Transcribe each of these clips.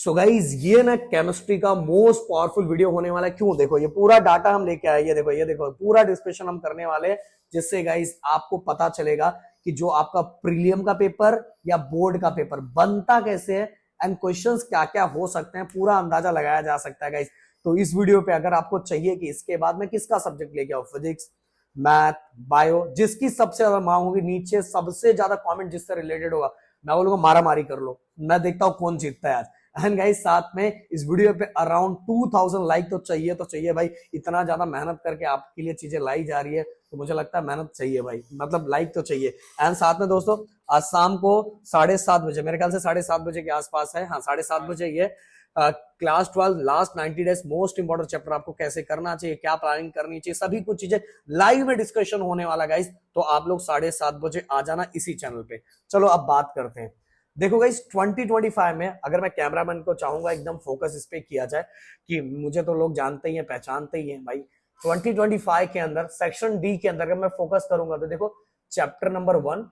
So guys ये ना chemistry का मोस्ट पावरफुल वीडियो होने वाला है। क्यों? देखो ये पूरा डाटा हम लेके आए, ये देखो पूरा डिस्कशन हम करने वाले हैं, जिससे गाइज आपको पता चलेगा कि जो आपका प्रीलियम का पेपर या बोर्ड का पेपर बनता कैसे है एंड क्वेश्चंस क्या क्या हो सकते हैं, पूरा अंदाजा लगाया जा सकता है गाइज। तो इस वीडियो पे अगर आपको चाहिए कि इसके बाद में किसका सब्जेक्ट लेके आओ, फिजिक्स, मैथ, बायो, जिसकी सबसे ज्यादा मांग होगी, नीचे सबसे ज्यादा कमेंट जिससे रिलेटेड होगा, मैं बोलूंगा मारा मारी कर लो, मैं देखता हूं कौन जीतता है आज। एंड गाइस साथ में इस वीडियो पे अराउंड 2000 लाइक तो चाहिए भाई। इतना ज्यादा मेहनत करके आपके लिए चीजें लाई जा रही है, तो मुझे लगता है मेहनत चाहिए भाई, मतलब लाइक तो चाहिए। एंड साथ में दोस्तों आज शाम को 7:30 बजे, मेरे ख्याल से 7:30 बजे के आसपास है, हाँ 7:30 बजे ये class 12 last 90 days most important chapter आपको कैसे करना चाहिए, क्या प्लानिंग करनी चाहिए, सभी कुछ चीजें लाइव में डिस्कशन होने वाला गाइस। तो आप लोग 7:30 बजे आ जाना इसी चैनल पे। चलो अब बात करते हैं। देखो गाइस 2025 में अगर मैं कैमरामैन को चाहूंगा एकदम फोकस इस पे किया जाए, कि मुझे तो लोग जानते ही हैं, पहचानते ही हैं भाई। 2025 के अंदर सेक्शन डी के अंदर अगर मैं फोकस करूंगा तो देखो chapter number 1,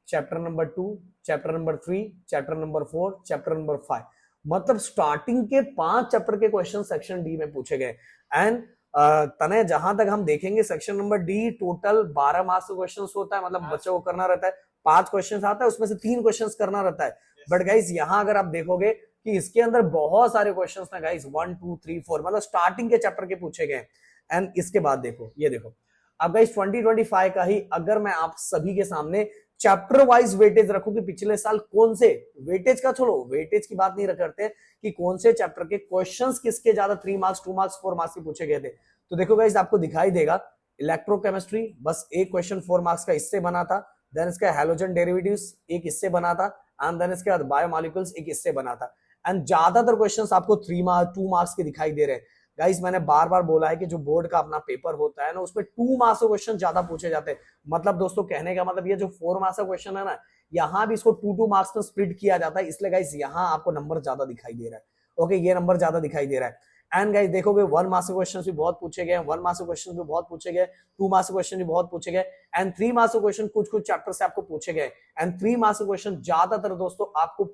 chapter number 2, chapter number 3, chapter number 4, chapter number 5, मतलब स्टार्टिंग के 5 चैप्टर के क्वेश्चन सेक्शन डी में पूछे गए। एंड तने जहां तक हम देखेंगे section number D total 12 marks का क्वेश्चन होता है, मतलब बच्चों को करना रहता है, 5 क्वेश्चन आता है उसमें से 3 क्वेश्चन करना रहता है। बट गाइस यहां अगर आप देखोगे कि इसके अंदर बहुत सारे क्वेश्चन ना गाइस 1 2 3 4 मतलब स्टार्टिंग के चैप्टर के पूछे गए। एंड इसके बाद देखो, ये देखो अब गाइस 2025 का ही अगर मैं आप सभी के सामने चैप्टर वाइज वेटेज रखूं कि पिछले साल कौन से, वेटेज का छोड़ो, वेटेज की बात नहीं करते कि कौन से चैप्टर के क्वेश्चंस किसके ज्यादा 3 मार्क्स 2 मार्क्स 4 मार्क्स के पूछे गए थे, तो देखो गाइस आपको दिखाई देगा इलेक्ट्रोकेमिस्ट्री बस एक क्वेश्चन 4 मार्क्स का इससे बना था, देन इसका हैलोजन डेरिवेटिव्स एक इससे बना था, एंड देन इसके बाद बायोमॉलिक्यूल्स एक इससे बना था। एंड ज्यादातर क्वेश्चंस आपको 3 मार्क्स 2 मार्क्स के दिखाई दे रहे हैं। गाइस मैंने बार बार बोला है कि जो बोर्ड का अपना पेपर होता है ना, उसमें 2 मार्क्स के क्वेश्चन ज्यादा पूछे जाते हैं। मतलब दोस्तों कहने का मतलब ये जो 4 मार्क्स का क्वेश्चन है ना, यहाँ भी इसको 2 मार्क्स में स्प्लिट किया जाता है, इसलिए गाइस यहाँ आपको नंबर ज्यादा दिखाई दे रहा है। ओके ये नंबर ज्यादा दिखाई दे रहा है। एंड गाइस देखोगे 1 मार्क्स के क्वेश्चन भी बहुत पूछे गए, 1 मार्क्स के क्वेश्चन भी बहुत पूछे गए, 2 मार्क्स के क्वेश्चन भी बहुत पूछे गए, एंड 3 मार्क्स के क्वेश्चन कुछ कुछ चैप्टर से आपको पूछे गए। एंड 3 मार्क्स के क्वेश्चन ज्यादातर दोस्तों आपको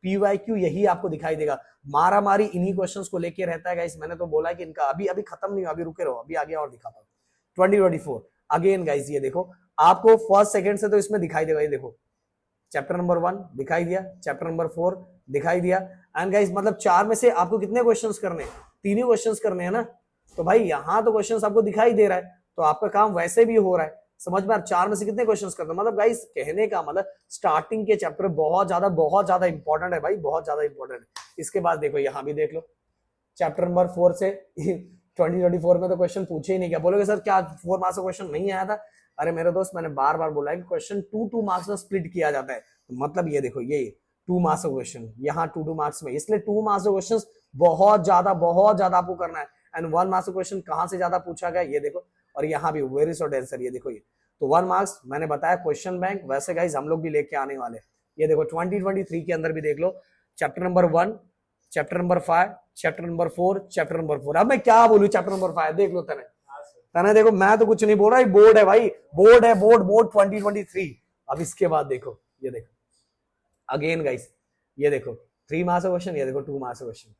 पीवाईक्यू यही आपको दिखाई देगा। मारा मारी इन्हीं क्वेश्चंस को लेके रहता है गाइस। मैंने तो बोला है कि इनका अभी अभी खत्म नहीं, अभी रुके रहो, अभी आगे और दिखाता हूँ। 2024 अगेन गाइस ये देखो आपको फर्स्ट सेकंड से तो इसमें दिखाई देगा, ये देखो चैप्टर नंबर 1 दिखाई दिया, चैप्टर नंबर 4 दिखाई दिया। एंड गाइस मतलब 4 में से आपको कितने क्वेश्चंस करने, 3 ही क्वेश्चंस करने हैं ना, तो भाई यहाँ तो क्वेश्चंस आपको दिखाई दे रहा है, तो आपका काम वैसे भी हो रहा है। समझ में, 4 में से कितने क्वेश्चंस करते हैं, मतलब गाइस कहने का मतलब स्टार्टिंग के चैप्टर बहुत ज्यादा इंपॉर्टेंट है भाई, बहुत ज्यादा इंपॉर्टेंट है। इसके बाद देखो यहाँ भी देख लो चैप्टर नंबर 4 से 2024 में तो क्वेश्चन पूछे ही नहीं। क्या बोलोगे सर क्या 4 मार्क्स का क्वेश्चन नहीं आया था? अरे मेरे दोस्त मैंने बार बार बोला है कि क्वेश्चन 2 मार्क्स में स्प्लिट किया जाता है, तो मतलब ये देखो ये 2 मार्क्स का क्वेश्चन यहाँ 2 मार्क्स में, इसलिए 2 मार्क्स का क्वेश्चन बहुत ज्यादा आपको करना है। एंड 1 मार्क्स का क्वेश्चन कहां से ज्यादा पूछा गया ये देखो, और यहाँ भी वेरी शॉर्ट आंसर, ये देखो ये तो 1 मार्क्स मैंने बताया क्वेश्चन बैंक, वैसे गाइस हम लोग भी लेके आने वाले। ये देखो 2023 के अंदर भी देख लो chapter number 1, chapter number 5, chapter number 4, chapter number 4। अब मैं क्या बोलूं, चैप्टर नंबर 5 देख लो तने देखो, मैं तो कुछ नहीं बोल रहा, बोर्ड है भाई, बोर्ड है, बोर्ड 2023। अब इसके बाद देखो, ये देखो अगेन गाइस ये देखो 3 मार्क्स का क्वेश्चन, ये देखो 2 मार्क्स का क्वेश्चन।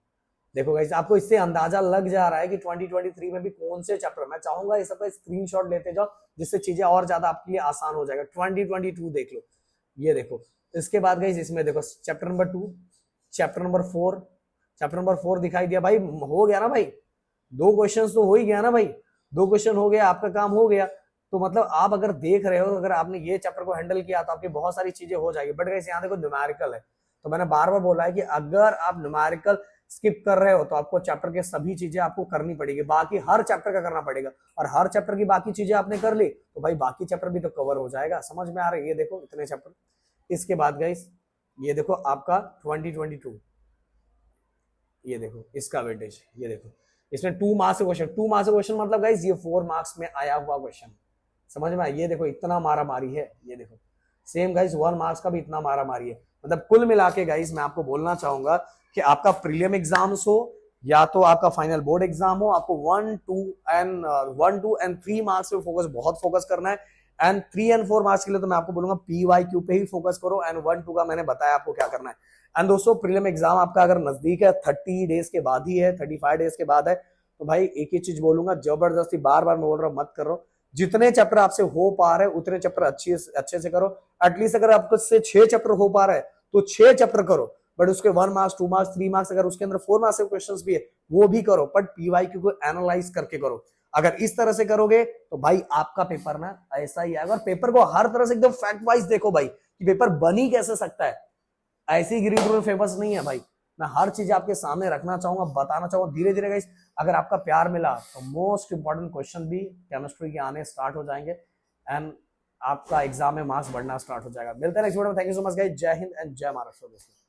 देखो गाइस आपको इससे अंदाजा लग जा रहा है कि 2023 में भी कौन से चैप्टर, मैं चाहूंगा ये सबका स्क्रीनशॉट लेते जाओ जिससे चीजें और ज्यादा आपके लिए आसान हो जाएगा। 2022 देख लो, ये देखो इसके बाद गाइस इसमें देखो chapter number 2, chapter number 4, chapter number 4 दिखाई दिया भाई, हो गया ना भाई, 2 क्वेश्चन तो हो ही गया ना भाई, 2 क्वेश्चन हो गया, आपका काम हो गया। तो मतलब आप अगर देख रहे हो, अगर आपने ये चैप्टर को हैंडल किया तो आपकी बहुत सारी चीजें हो जाएगी। बट गाइस यहाँ देखो न्यूमेरिकल है, तो मैंने बार बार बोला है कि अगर आप न्यूमेरिकल स्किप कर रहे हो तो आपको चैप्टर के सभी चीजें आपको करनी पड़ेगी, बाकी हर चैप्टर का करना पड़ेगा, और हर चैप्टर की बाकी चीजें आपने कर ली तो भाई बाकी चैप्टर भी तो कवर हो जाएगा। समझ में आ रहा है? ये देखो इतने चैप्टर। इसके बाद गाइस ये देखो आपका 2022, ये देखो इसका वेटेज, ये देखो इसमें 2 मार्क्स का क्वेश्चन, 2 मार्क्स का क्वेश्चन मतलब गाइस ये 4 मार्क्स में आया हुआ क्वेश्चन। समझ में आया? ये देखो इतना मारा मारी है, ये देखो सेम गाइस 1 मार्क्स का भी इतना मारा मारी है। मतलब कुल मिला के गाइस मैं आपको बोलना चाहूंगा कि आपका प्रीलियम एग्जाम्स हो या तो आपका फाइनल बोर्ड एग्जाम हो, आपको 1 2 एंड 3 मार्क्स पे बहुत फोकस करना है। एंड 3 और 4 मार्क्स के लिए तो मैं आपको बोलूंगा पीवाईक्यू पे ही फोकस करो, एंड 1 2 का मैंने बताया आपको क्या करना है। एंड दोस्तों प्रीलिम एग्जाम आपका अगर नजदीक है 30 डेज के बाद ही है, 35 डेज के बाद है, तो भाई एक ही चीज बोलूंगा, जबरदस्ती बार बार मैं बोल रहा हूँ मत करो, जितने चैप्टर आपसे हो पा रहे उतने चैप्टर अच्छे से करो। एटलीस्ट अगर आपको से 6 चैप्टर हो पा रहा है तो 6 चैप्टर करो, बट उसके 1 मार्क्स 2 मार्क्स 3 मार्क्स अगर उसके अंदर 4 मार्क्स के क्वेश्चंस भी है वो भी करो, बट पीवाईक्यू को एनालाइज करके करो। अगर इस तरह से करोगे तो भाई आपका पेपर ना ऐसा ही आएगा। और पेपर को हर तरह से एकदम फैक्ट वाइज देखो भाई कि पेपर बन ही कैसे सकता है, ऐसे ही गिरी में फेमस नहीं है भाई। मैं हर चीज आपके सामने रखना चाहूंगा, बताना चाहूंगा धीरे धीरे गाइस। अगर आपका प्यार मिला तो मोस्ट इंपॉर्टेंट क्वेश्चन भी केमिस्ट्री के आने स्टार्ट हो जाएंगे एंड आपका एग्जाम में मार्क्स बढ़ना स्टार्ट हो जाएगा। मिलते हैं नेक्स्ट वीडियो में। Thank you so much guys, जय हिंद एंड जय महाराष्ट्र दोस्तों।